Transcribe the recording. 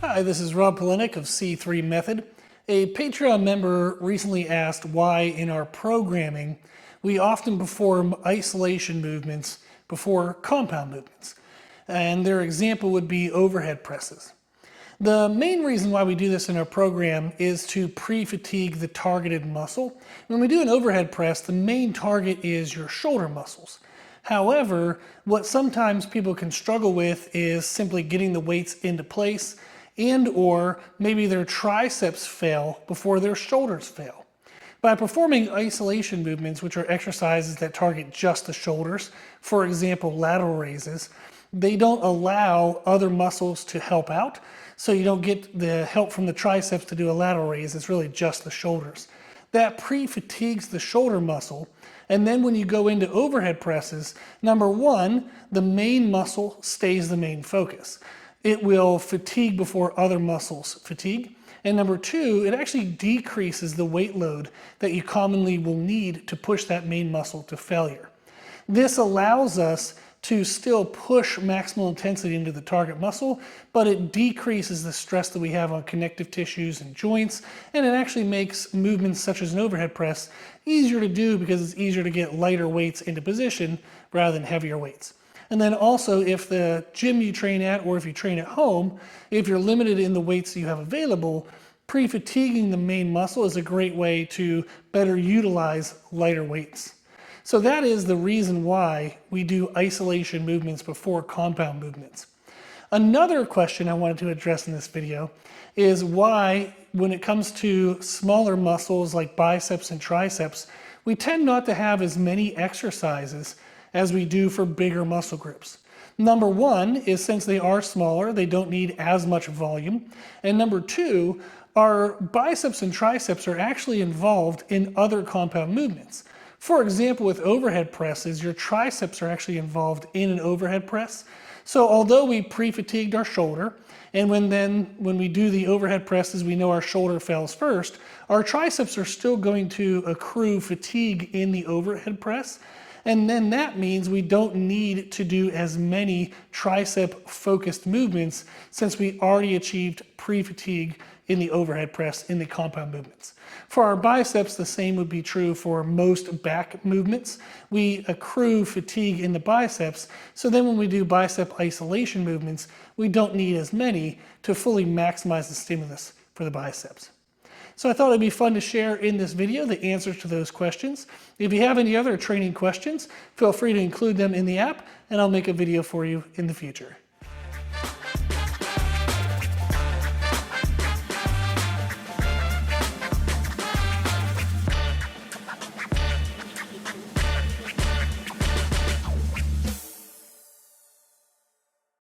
Hi, this is Rob Polinick of C3 Method. A Patreon member recently asked why in our programming we often perform isolation movements before compound movements. And their example would be overhead presses. The main reason why we do this in our program is to pre-fatigue the targeted muscle. When we do an overhead press, the main target is your shoulder muscles. However, what sometimes people can struggle with is simply getting the weights into place or maybe their triceps fail before their shoulders fail. By performing isolation movements, which are exercises that target just the shoulders, for example, lateral raises, they don't allow other muscles to help out, so you don't get the help from the triceps to do a lateral raise. It's really just the shoulders. That pre-fatigues the shoulder muscle, and then when you go into overhead presses, number one, the main muscle stays the main focus. It will fatigue before other muscles fatigue. And number two, it actually decreases the weight load that you commonly will need to push that main muscle to failure. This allows us to still push maximal intensity into the target muscle, but it decreases the stress that we have on connective tissues and joints, and it actually makes movements such as an overhead press easier to do because it's easier to get lighter weights into position rather than heavier weights. And then also, if the gym you train at or if you train at home, if you're limited in the weights you have available, pre-fatiguing the main muscle is a great way to better utilize lighter weights. So that is the reason why we do isolation movements before compound movements. Another question I wanted to address in this video is why, when it comes to smaller muscles like biceps and triceps, we tend not to have as many exercises as we do for bigger muscle groups. Number one is, since they are smaller, they don't need as much volume. And number two, our biceps and triceps are actually involved in other compound movements. For example, with overhead presses, your triceps are actually involved in an overhead press. So although we pre-fatigued our shoulder, and when we do the overhead presses, we know our shoulder fails first, our triceps are still going to accrue fatigue in the overhead press. And then that means we don't need to do as many tricep focused movements since we already achieved pre-fatigue in the overhead press in the compound movements. For our biceps, the same would be true for most back movements. We accrue fatigue in the biceps, so then when we do bicep isolation movements, we don't need as many to fully maximize the stimulus for the biceps. So I thought it'd be fun to share in this video the answers to those questions. If you have any other training questions, feel free to include them in the app, and I'll make a video for you in the future.